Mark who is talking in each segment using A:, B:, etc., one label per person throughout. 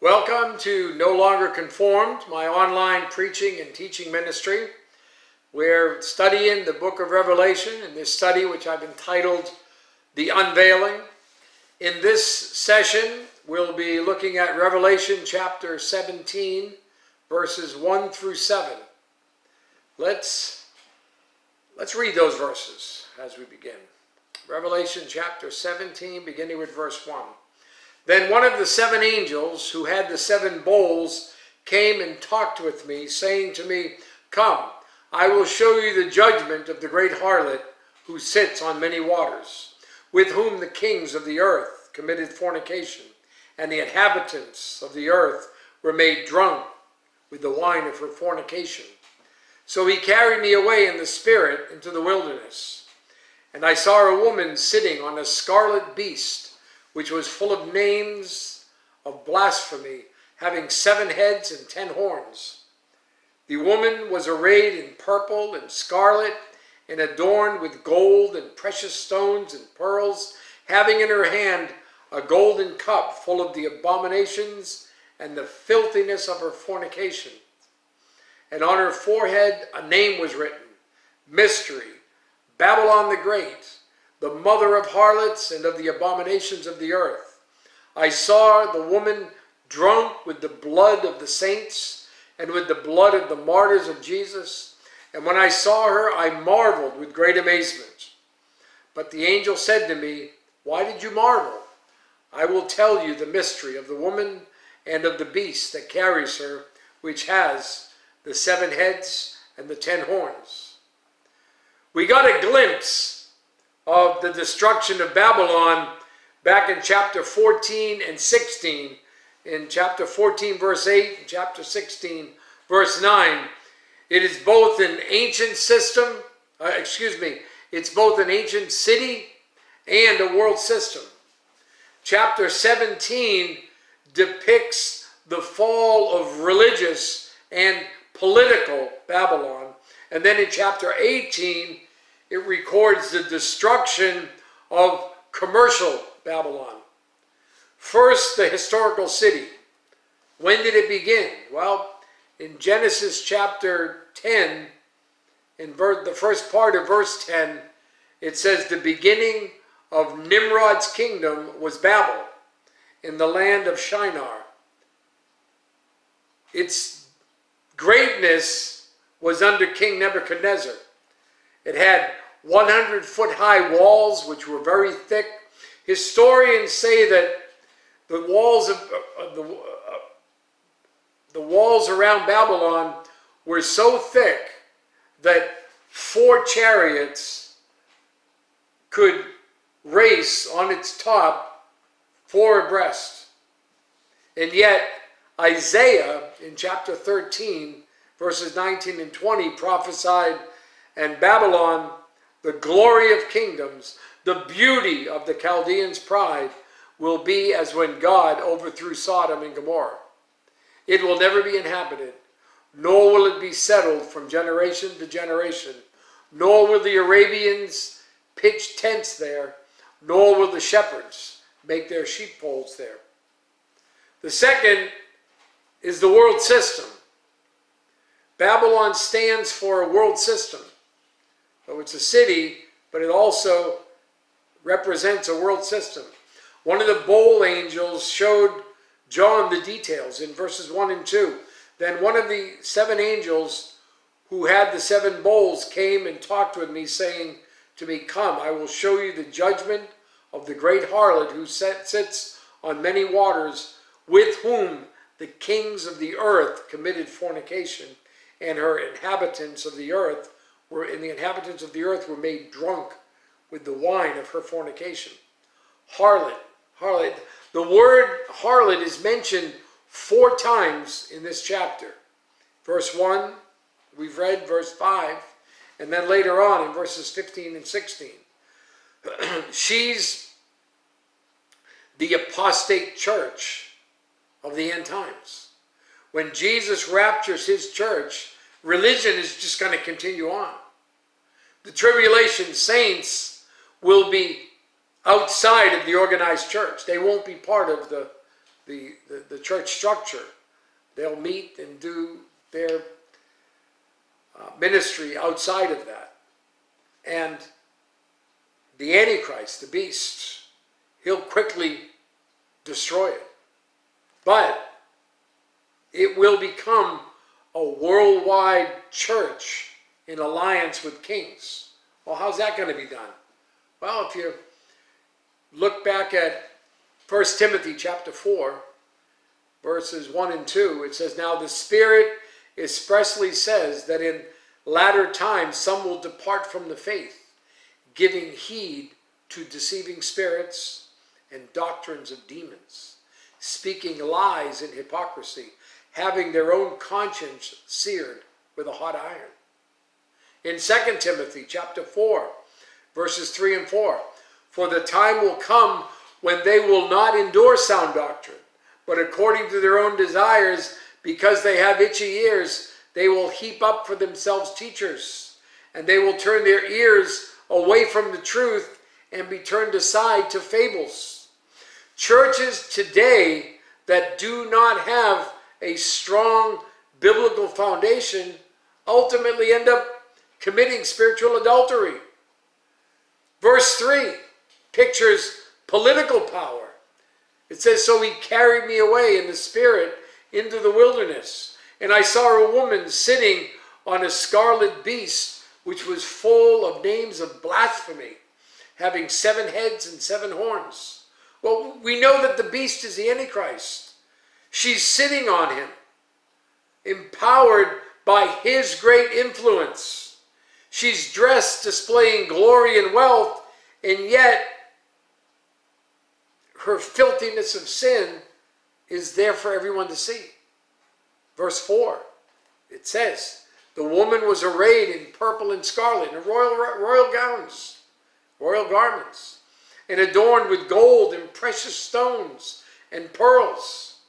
A: Welcome to No Longer Conformed, my online preaching and teaching ministry. We're studying the book of Revelation in this study, which I've entitled The Unveiling. In this session, we'll be looking at Revelation chapter 17, verses 1 through 7. Let's read those verses as we begin. Revelation chapter 17, beginning with verse 1. Then one of the seven angels who had the seven bowls came and talked with me, saying to me, "Come, I will show you the judgment of the great harlot who sits on many waters, with whom the kings of the earth committed fornication, and the inhabitants of the earth were made drunk with the wine of her fornication." So he carried me away in the spirit into the wilderness. And I saw a woman sitting on a scarlet beast, which was full of names of blasphemy, having 7 heads and 10 horns. The woman was arrayed in purple and scarlet, and adorned with gold and precious stones and pearls, having in her hand a golden cup full of the abominations and the filthiness of her fornication. And on her forehead a name was written, Mystery, Babylon the Great, the mother of harlots and of the abominations of the earth. I saw the woman drunk with the blood of the saints and with the blood of the martyrs of Jesus. And when I saw her, I marveled with great amazement. But the angel said to me, "Why did you marvel? I will tell you the mystery of the woman and of the beast that carries her, which has the 7 heads and the 10 horns." We got a glimpse of the destruction of Babylon back in chapter 14 and 16. In chapter 14 verse 8 and chapter 16 verse 9. It is both an ancient system, it's both an ancient city and a world system. Chapter 17 depicts the fall of religious and political Babylon. And then in chapter 18, it records the destruction of commercial Babylon. First, the historical city. When did it begin? Well, in Genesis chapter 10, in the first part of verse 10, it says, "The beginning of Nimrod's kingdom was Babel, in the land of Shinar." Its greatness was under King Nebuchadnezzar. It had 100-foot-high walls, which were very thick. Historians say that the walls the walls around Babylon were so thick that 4 chariots could race on its top 4 abreast. And yet Isaiah in chapter 13, verses 19 and 20 prophesied, "And Babylon, the glory of kingdoms, the beauty of the Chaldeans' pride, will be as when God overthrew Sodom and Gomorrah. It will never be inhabited, nor will it be settled from generation to generation, nor will the Arabians pitch tents there, nor will the shepherds make their sheepfolds there." The second is the world system. Babylon stands for a world system. So it's a city, but it also represents a world system. One of the bowl angels showed John the details in verses 1 and 2. Then one of the 7 angels who had the 7 bowls came and talked with me, saying to me, "Come, I will show you the judgment of the great harlot who sits on many waters, with whom the kings of the earth committed fornication, and her inhabitants of the earth were made drunk with the wine of her fornication." Harlot. The word harlot is mentioned 4 times in this chapter. Verse 1, we've read verse 5, and then later on in verses 15 and 16. She's the apostate church of the end times. When Jesus raptures his church, religion is just going to continue on. The tribulation saints will be outside of the organized church. They won't be part of the the church structure. They'll meet and do their ministry outside of that. And the Antichrist, the beast, he'll quickly destroy it. But it will become a worldwide church in alliance with kings. Well, how's that going to be done? Well, if you look back at 1 Timothy chapter 4, verses 1 and 2, it says, "Now the Spirit expressly says that in latter times some will depart from the faith, giving heed to deceiving spirits and doctrines of demons, speaking lies and hypocrisy, having their own conscience seared with a hot iron." In 2 Timothy chapter 4, verses 3 and 4, "For the time will come when they will not endure sound doctrine, but according to their own desires, because they have itchy ears, they will heap up for themselves teachers, and they will turn their ears away from the truth and be turned aside to fables." Churches today that do not have a strong biblical foundation ultimately end up committing spiritual adultery. Verse 3 pictures political power. It says, "So he carried me away in the spirit into the wilderness, and I saw a woman sitting on a scarlet beast, which was full of names of blasphemy, having 7 heads and 7 horns." Well, we know that the beast is the Antichrist. She's sitting on him, empowered by his great influence. She's dressed displaying glory and wealth, and yet her filthiness of sin is there for everyone to see. Verse 4, it says, "The woman was arrayed in purple and scarlet, in royal gowns, royal garments, and adorned with gold and precious stones and pearls,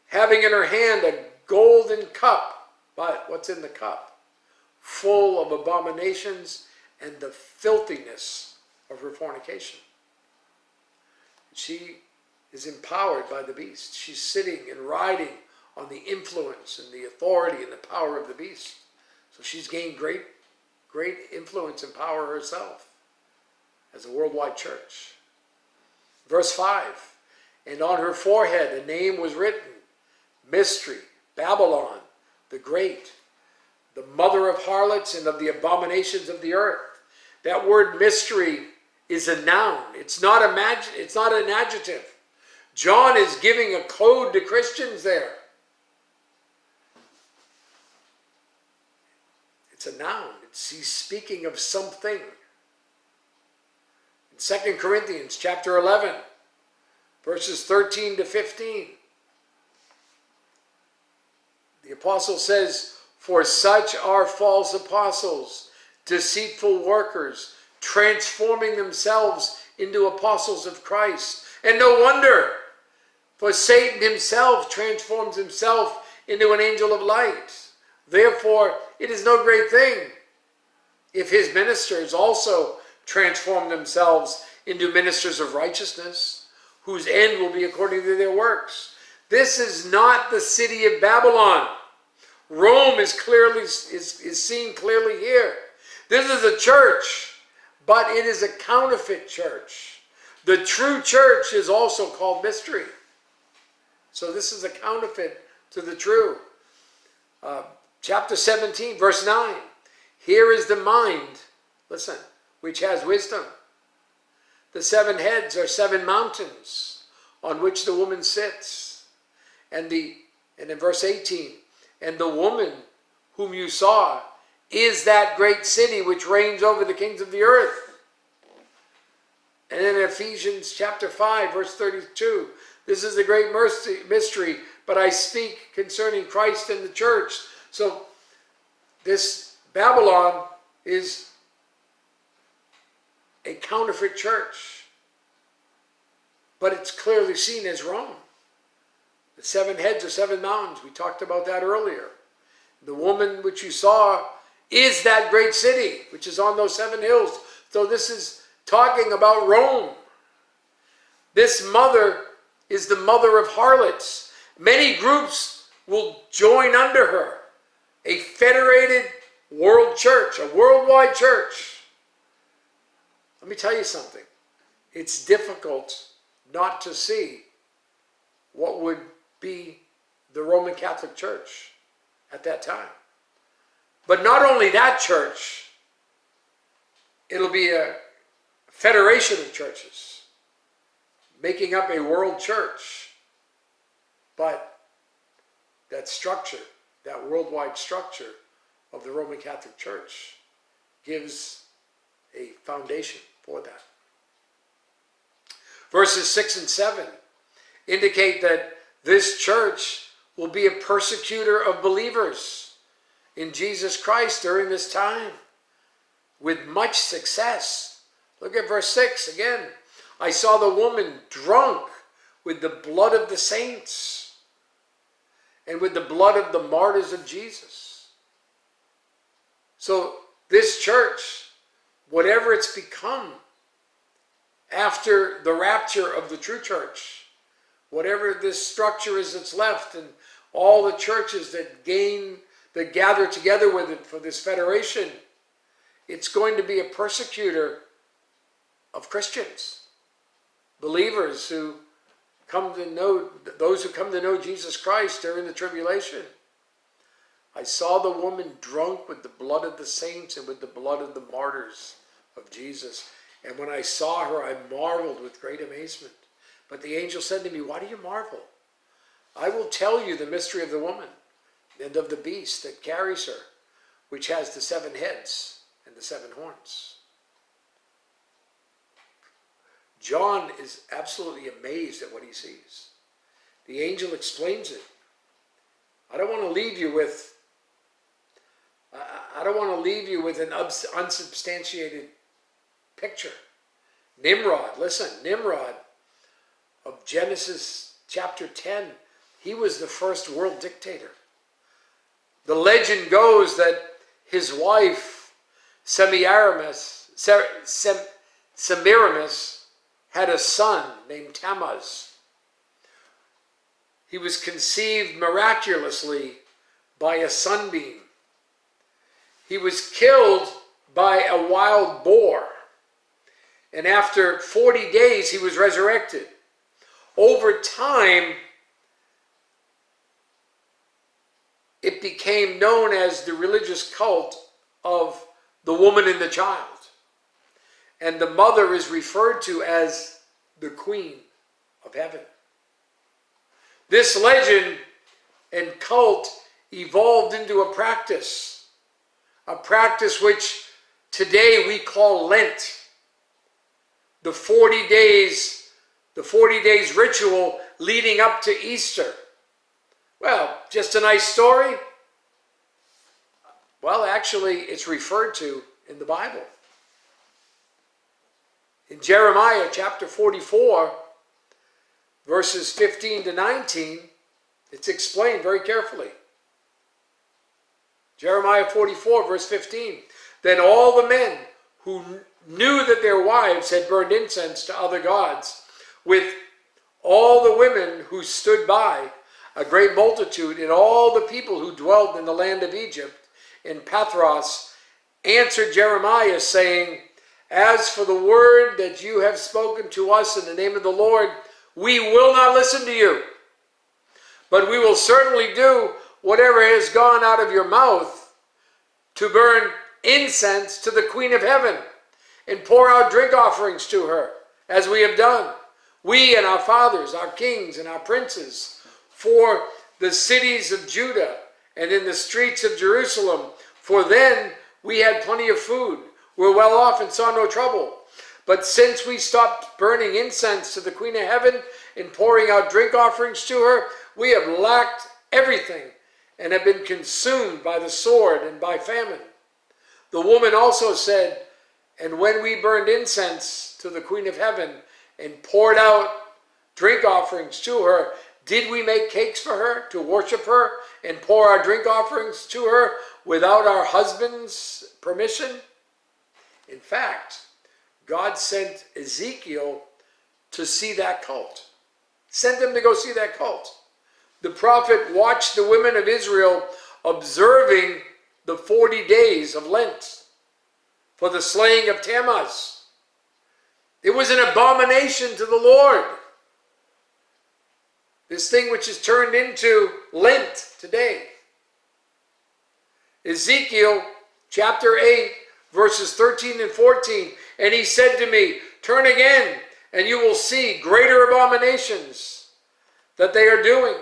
A: having in her hand a golden cup." But what's in the cup? "Full of abominations and the filthiness of her fornication." She is empowered by the beast. She's sitting and riding on the influence and the authority and the power of the beast. So she's gained great influence and power herself as a worldwide church. Verse 5, "And on her forehead a name was written, Mystery, Babylon, the Great, the mother of harlots and of the abominations of the earth." That word mystery is a noun. It's not an adjective. John is giving a code to Christians there. It's a noun. He's speaking of something. In 2 Corinthians chapter 11, verses 13 to 15, the apostle says, "For such are false apostles, deceitful workers, transforming themselves into apostles of Christ. And no wonder, for Satan himself transforms himself into an angel of light. Therefore, it is no great thing if his ministers also transform themselves into ministers of righteousness, whose end will be according to their works." This is not the city of Babylon. Rome is seen clearly here. This is a church, but it is a counterfeit church. The true church is also called mystery. So this is a counterfeit to the true. Chapter 17, verse 9. "Here is the mind," listen, "which has wisdom. The 7 heads are 7 mountains on which the woman sits." And in verse 18, "And the woman whom you saw is that great city which reigns over the kings of the earth." And in Ephesians chapter 5, verse 32, "This is the great mystery, but I speak concerning Christ and the church." So this Babylon is a counterfeit church, but it's clearly seen as Rome. The 7 heads are 7 mountains. We talked about that earlier. The woman which you saw is that great city which is on those 7 hills. So this is talking about Rome. This mother is the mother of harlots. Many groups will join under her. A federated world church, a worldwide church. Let me tell you something. It's difficult not to see what would be the Roman Catholic Church at that time. But not only that church, it'll be a federation of churches making up a world church. But that structure, that worldwide structure of the Roman Catholic Church gives a foundation for that. Verses 6 and 7 indicate that this church will be a persecutor of believers in Jesus Christ during this time with much success. Look at verse 6 again. I saw the woman drunk with the blood of the saints and with the blood of the martyrs of Jesus. So this church, whatever it's become after the rapture of the true church, whatever this structure is that's left, and all the churches that gather together with it for this federation, it's going to be a persecutor of Christians, believers who come to know, those who come to know Jesus Christ during the tribulation. I saw the woman drunk with the blood of the saints and with the blood of the martyrs of Jesus. And when I saw her, I marveled with great amazement. But the angel said to me, why do you marvel? I will tell you the mystery of the woman and of the beast that carries her, which has the 7 heads and the 7 horns. John is absolutely amazed at what he sees. The angel explains it. I don't want to leave you with an unsubstantiated picture. Nimrod, listen, Nimrod of Genesis chapter 10, he was the first world dictator. The legend goes that his wife, Semiramis, had a son named Tammuz. He was conceived miraculously by a sunbeam. He was killed by a wild boar. And after 40 days, he was resurrected. Over time, it became known as the religious cult of the woman and the child. And the mother is referred to as the Queen of Heaven. This legend and cult evolved into a practice which today we call Lent. The 40 days ritual leading up to Easter. Well, just a nice story? Well, actually, it's referred to in the Bible. In Jeremiah chapter 44, verses 15 to 19, it's explained very carefully. Jeremiah 44, verse 15. Then all the men who knew that their wives had burned incense to other gods, with all the women who stood by, a great multitude, and all the people who dwelt in the land of Egypt, in Pathros, answered Jeremiah, saying, as for the word that you have spoken to us in the name of the Lord, we will not listen to you. But we will certainly do whatever has gone out of your mouth to burn incense to the Queen of Heaven and pour out drink offerings to her, as we have done, we and our fathers, our kings and our princes, for the cities of Judah and in the streets of Jerusalem. For then we had plenty of food, were well off and saw no trouble. But since we stopped burning incense to the Queen of Heaven and pouring out drink offerings to her, we have lacked everything and have been consumed by the sword and by famine. The woman also said, and when we burned incense to the Queen of Heaven and poured out drink offerings to her, did we make cakes for her to worship her and pour our drink offerings to her without our husband's permission? In fact, God sent Ezekiel to see that cult. Sent them to go see that cult. The prophet watched the women of Israel observing the 40 days of Lent for the slaying of Tammuz. It was an abomination to the Lord. This thing which is turned into Lent today. Ezekiel chapter 8, verses 13 and 14. And he said to me, turn again, and you will see greater abominations that they are doing.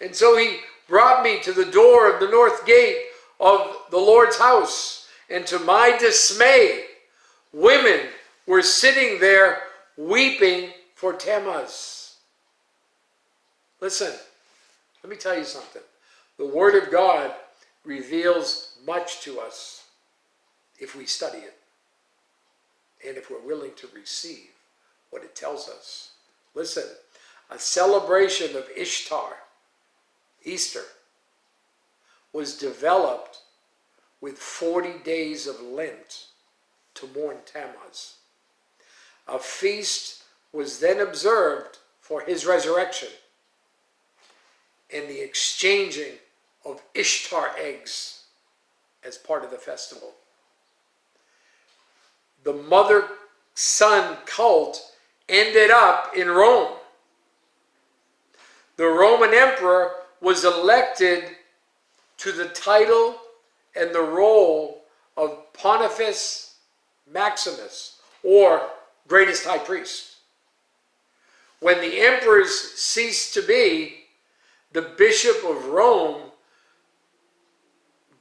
A: And so he brought me to the door of the north gate of the Lord's house. And to my dismay, women were sitting there weeping for Tammuz. Listen, let me tell you something. The Word of God reveals much to us if we study it and if we're willing to receive what it tells us. Listen, a celebration of Ishtar, Easter, was developed with 40 days of Lent to mourn Tammuz. A feast was then observed for his resurrection and the exchanging of Ishtar eggs as part of the festival. The mother-son cult ended up in Rome. The Roman emperor was elected to the title and the role of Pontifex Maximus, or greatest high priest. When the emperors ceased to be, the Bishop of Rome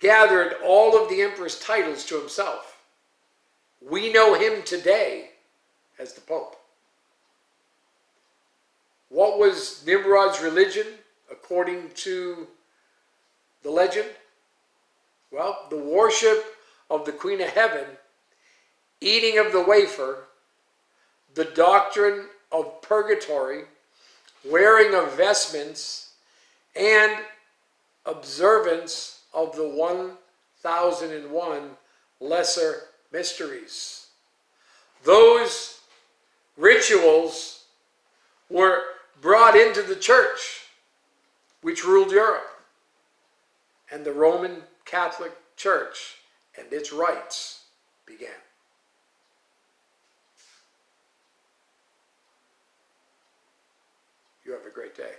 A: gathered all of the emperor's titles to himself. We know him today as the Pope. What was Nimrod's religion according to the legend? Well, the worship of the Queen of Heaven, eating of the wafer, the doctrine of purgatory, wearing of vestments, and observance of the 1001 lesser mysteries. Those rituals were brought into the church, which ruled Europe, and the Roman Catholic Church and its rites began. You have a great day.